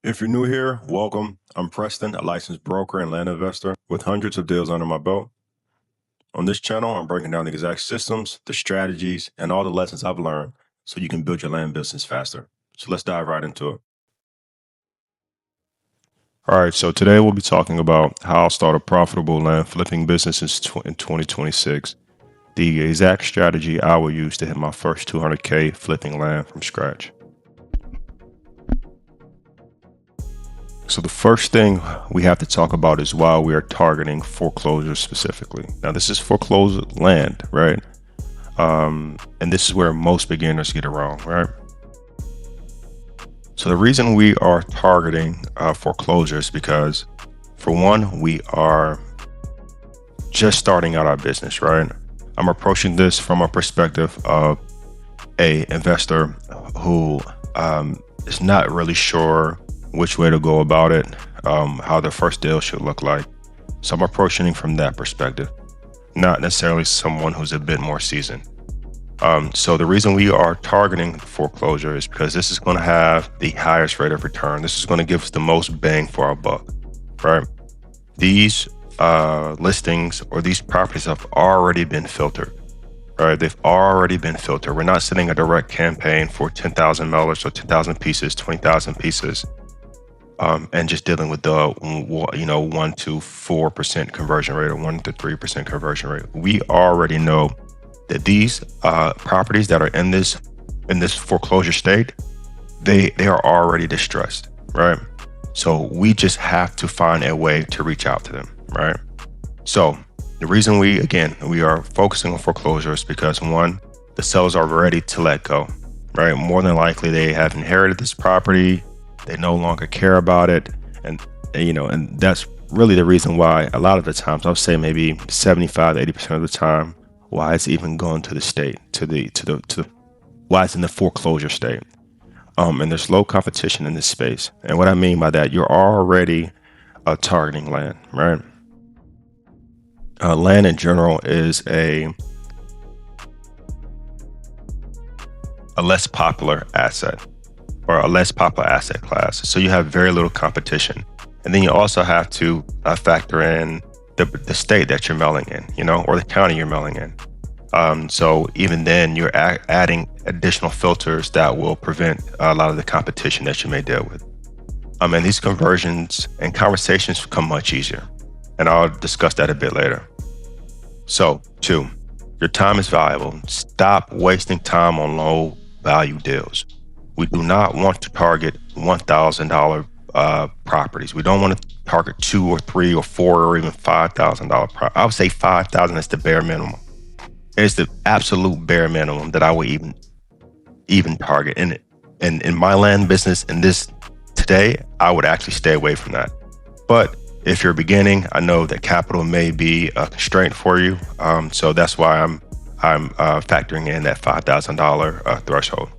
If you're new here, welcome. I'm Preston, a licensed broker and land investor with hundreds of deals under my belt. On this channel, I'm breaking down the exact systems, the strategies, and all the lessons I've learned so you can build your land business faster. So let's dive right into it. All right, so today we'll be talking about how I'll start a profitable land flipping business in 2026. The exact strategy I will use to hit my first 200K flipping land from scratch. So the first thing we have to talk about is why we are targeting foreclosures specifically. Now, this is foreclosed land, right? And this is where most beginners get it wrong, right? So the reason we are targeting foreclosures because, for one, we are just starting out our business, right? I'm approaching this from a perspective of a investor who is not really sure which way to go about it, how the first deal should look like. So I'm approaching it from that perspective, not necessarily someone who's a bit more seasoned. So the reason we are targeting foreclosure is because this is going to have the highest rate of return. This is going to give us the most bang for our buck, right? These listings or these properties have already been filtered, right? They've already been filtered. We're not sending a direct campaign for 10,000 mailers or 10,000 pieces, 20,000 pieces. And just dealing with the 1 to 4% conversion rate or 1 to 3% conversion rate. We already know that these properties that are in this foreclosure state, they are already distressed, right? So we just have to find a way to reach out to them, right? So the reason we are focusing on foreclosures because, one, the sellers are ready to let go, right? More than likely they have inherited this property. They no longer care about it. And that's really the reason why a lot of the times, I would say maybe 75 to 80% of the time, why it's even going to the state, why it's in the foreclosure state. And there's low competition in this space. And what I mean by that, you're already targeting land, right? Land in general is a less popular asset, or a less popular asset class. So you have very little competition. And then you also have to factor in the state that you're mailing in, or the county you're mailing in. So even then you're adding additional filters that will prevent a lot of the competition that you may deal with. And these conversions and conversations become much easier. And I'll discuss that a bit later. So 2, your time is valuable. Stop wasting time on low value deals. We do not want to target $1,000 properties. We don't want to target 2 or 3 or 4 or even $5,000. I would say 5,000 is the bare minimum. It's the absolute bare minimum that I would even target. And in my land business, in this today, I would actually stay away from that. But if you're beginning, I know that capital may be a constraint for you. So that's why I'm factoring in that $5,000 threshold.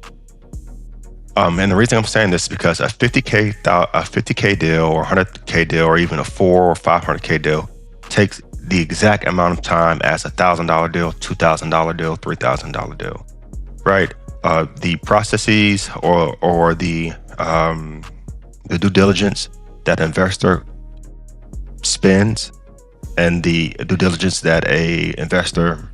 And the reason I'm saying this is because a 50K deal or 100K deal or even a 400 or 500K deal takes the exact amount of time as $1,000 deal, $2,000 deal, $3,000 deal, right? The processes or the due diligence that an investor spends and the due diligence that a investor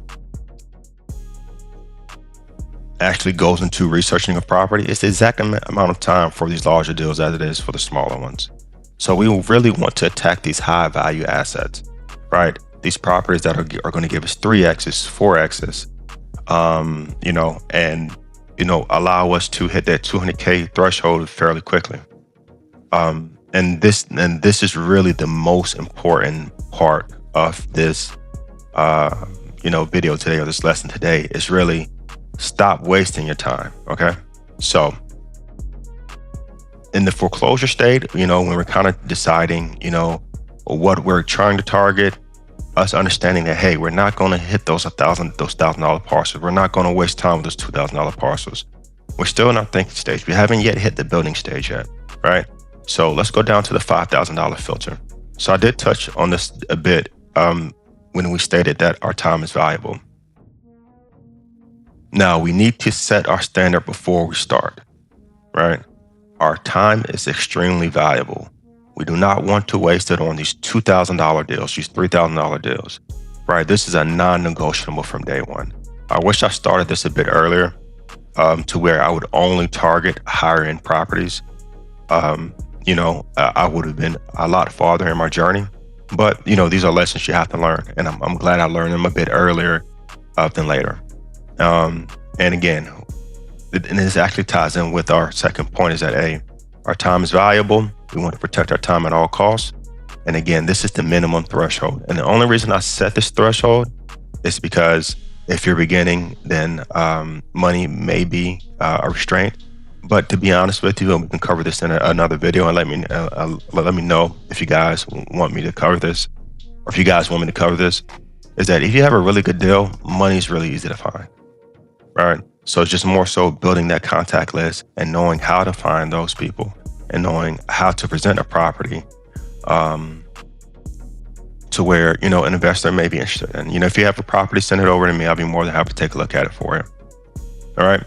actually goes into researching a property, it's the exact amount of time for these larger deals as it is for the smaller ones. So we really want to attack these high value assets, right? These properties that are going to give us 3X's, 4X's, and allow us to hit that 200K threshold fairly quickly. And this is really the most important part of this, video today, or this lesson today, is really stop wasting your time. Okay. So in the foreclosure state, when we're kind of deciding, what we're trying to target, us understanding that, hey, we're not going to hit those $1,000 parcels. We're not going to waste time with those $2,000 parcels. We're still in our thinking stage. We haven't yet hit the building stage yet. Right. So let's go down to the $5,000 filter. So I did touch on this a bit when we stated that our time is valuable. Now, we need to set our standard before we start, right? our time is extremely valuable. We do not want to waste it on these $2,000 deals, these $3,000 deals, right? This is a non-negotiable from day one. I wish I started this a bit earlier, to where I would only target higher end properties. I would have been a lot farther in my journey. But, these are lessons you have to learn. And I'm glad I learned them a bit earlier than later. And again, and this actually ties in with our second point, is that our time is valuable. We want to protect our time at all costs. And again, this is the minimum threshold. And the only reason I set this threshold is because if you're beginning, then money may be a restraint. But to be honest with you, and we can cover this in another video, and let me know if you guys want me to cover this, or if you guys want me to cover this, is that if you have a really good deal, money is really easy to find, right? So it's just more so building that contact list and knowing how to find those people and knowing how to present a property to where, an investor may be interested in. If you have a property, send it over to me. I'll be more than happy to take a look at it for you. All right.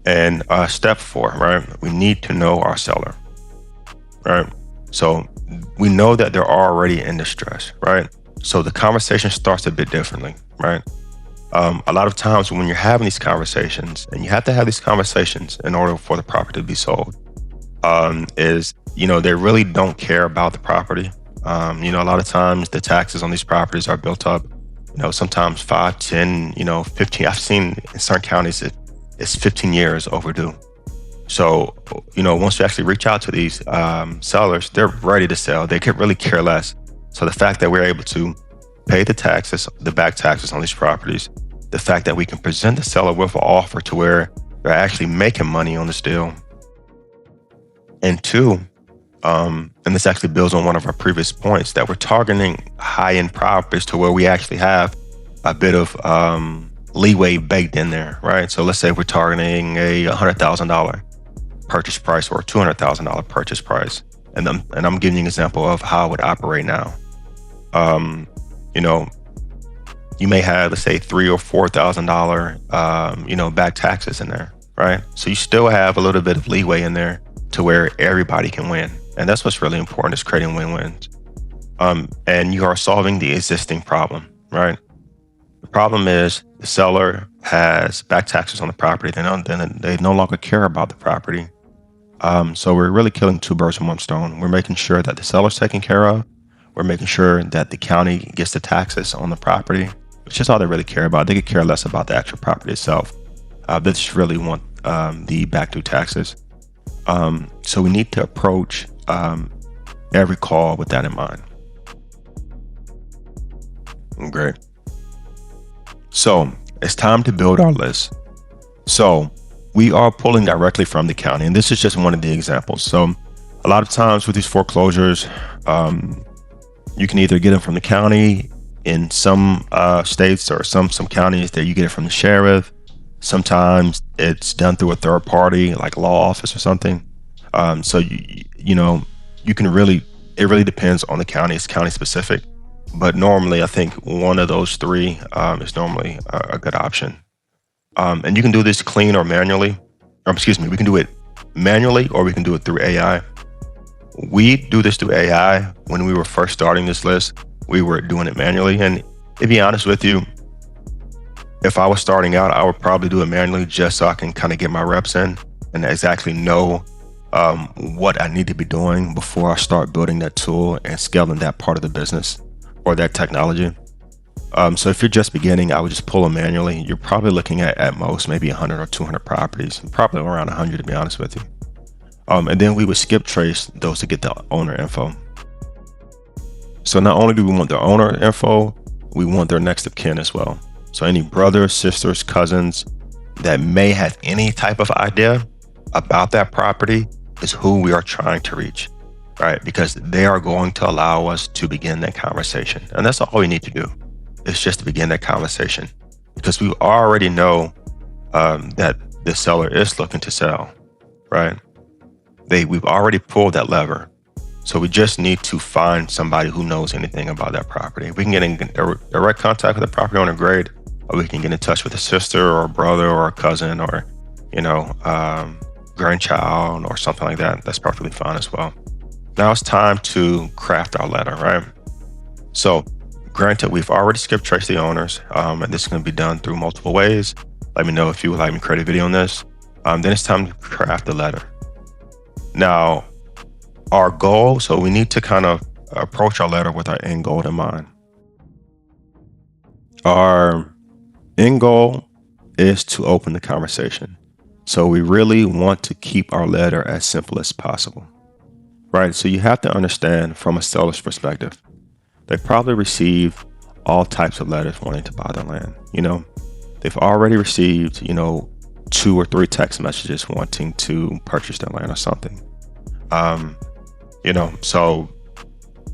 And step 4, right? We need to know our seller, right? So we know that they're already in distress, right? So the conversation starts a bit differently, right? A lot of times when you're having these conversations, and you have to have these conversations in order for the property to be sold, they really don't care about the property. A lot of times the taxes on these properties are built up, sometimes 5, 10, 15. I've seen in certain counties it's 15 years overdue. So, once you actually reach out to these sellers, they're ready to sell. They could really care less. So the fact that we're able to pay the taxes, the back taxes on these properties, the fact that we can present the seller with an offer to where they're actually making money on this deal. And 2, and this actually builds on one of our previous points, that we're targeting high-end properties to where we actually have a bit of leeway baked in there, right? So let's say we're targeting a $100,000 purchase price or a $200,000 purchase price. And I'm giving you an example of how it would operate now. You may have, let's say, $3,000 or $4,000, back taxes in there, right? So you still have a little bit of leeway in there to where everybody can win. And that's what's really important, is creating win-wins. And you are solving the existing problem, right? The problem is the seller has back taxes on the property. They no longer care about the property. So we're really killing 2 birds with 1 stone. We're making sure that the seller's taken care of. We're making sure that the county gets the taxes on the property, which is all they really care about. They could care less about the actual property itself. They just really want the back due taxes. So we need to approach every call with that in mind. Great. So it's time to build our list. So we are pulling directly from the county, and this is just one of the examples. So a lot of times with these foreclosures, you can either get them from the county in some states, or some counties that you get it from the sheriff. Sometimes it's done through a third party, like law office or something. So you can really, it really depends on the county. It's county specific. But normally, I think one of those 3 is normally a good option. And you can do this clean or manually. We can do it manually, or we can do it through AI. We do this through AI. When we were first starting this list, we were doing it manually. And to be honest with you, if I was starting out, I would probably do it manually just so I can kind of get my reps in and exactly know what I need to be doing before I start building that tool and scaling that part of the business or that technology. So if you're just beginning, I would just pull them manually. You're probably looking at most maybe 100 or 200 properties, probably around 100 to be honest with you. And then we would skip trace those to get the owner info. So not only do we want the owner info, we want their next of kin as well. So any brothers, sisters, cousins that may have any type of idea about that property is who we are trying to reach, right? Because they are going to allow us to begin that conversation. And that's all we need to do. It's just to begin that conversation, because we already know that the seller is looking to sell, right? We've already pulled that lever. So we just need to find somebody who knows anything about that property. We can get in direct contact with the property owner, great. Or we can get in touch with a sister or a brother or a cousin or, grandchild or something like that, that's perfectly fine as well. Now it's time to craft our letter, right? So granted, we've already skip traced the owners, and this is going to be done through multiple ways. Let me know if you would like me to create a video on this. Then it's time to craft the letter. Now, our goal, so we need to kind of approach our letter with our end goal in mind. Our end goal is to open the conversation. So we really want to keep our letter as simple as possible, right? So you have to understand from a seller's perspective, they probably receive all types of letters wanting to buy the land. They've already received, 2 or 3 text messages wanting to purchase their land or something. So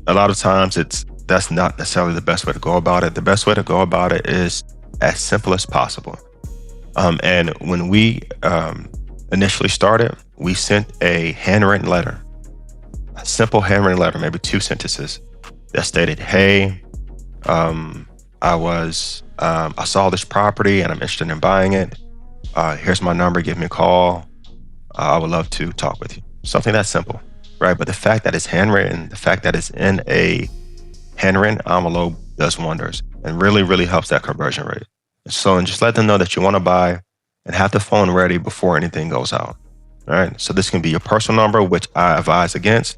a lot of times that's not necessarily the best way to go about it. The best way to go about it is as simple as possible. And when we initially started, we sent a handwritten letter, a simple handwritten letter, maybe 2 sentences that stated, "Hey, I saw this property and I'm interested in buying it. Here's my number. Give me a call. I would love to talk with you." Something that simple, right? But the fact that it's handwritten, the fact that it's in a handwritten envelope does wonders and really, really helps that conversion rate. And just let them know that you want to buy and have the phone ready before anything goes out. All right. So this can be your personal number, which I advise against,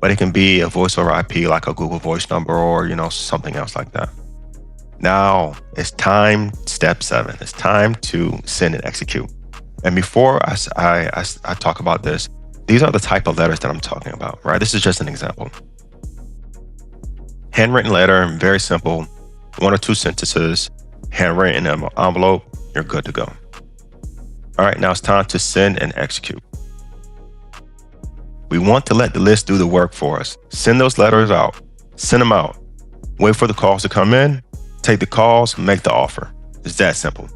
but it can be a voice over IP like a Google Voice number or, something else like that. Now it's time, step 7. It's time to send and execute. And before I talk about this, these are the type of letters that I'm talking about, right? This is just an example. Handwritten letter, very simple, 1 or 2 sentences, handwritten in an envelope, you're good to go. All right, now it's time to send and execute. We want to let the list do the work for us. Send those letters out, send them out, wait for the calls to come in, take the calls, make the offer. It's that simple.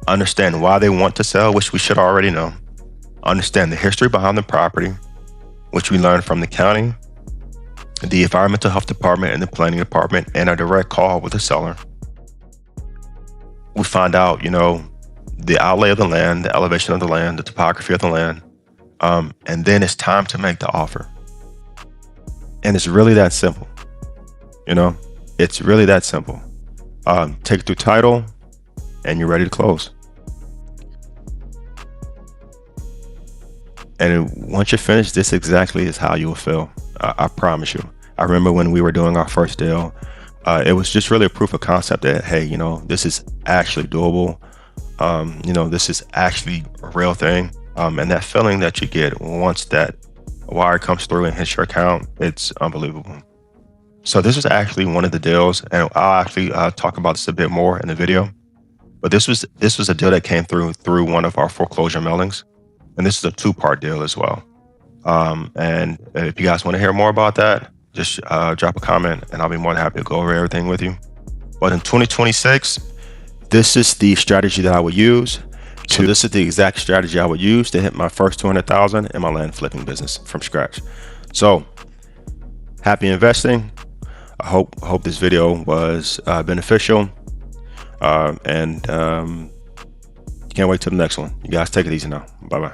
Understand why they want to sell, which we should already know. Understand the history behind the property, which we learned from the county, the environmental health department and the planning department, and a direct call with the seller. We find out, the outlay of the land, the elevation of the land, the topography of the land, and then it's time to make the offer. And it's really that simple. It's really that simple. Take it through title, and you're ready to close. And once you're finished, this exactly is how you will feel. I promise you. I remember when we were doing our first deal, it was just really a proof of concept that, hey, this is actually doable. This is actually a real thing. And that feeling that you get once that wire comes through and hits your account, it's unbelievable. So this was actually one of the deals, and I'll actually talk about this a bit more in the video. But this was a deal that came through one of our foreclosure mailings. And this is a 2-part deal as well. And if you guys want to hear more about that, just drop a comment and I'll be more than happy to go over everything with you. But in 2026, this is the strategy that I would use. This is the exact strategy I would use to hit my first 200,000 in my land flipping business from scratch. So happy investing. I hope this video was beneficial. And can't wait till the next one. You guys take it easy now. Bye-bye.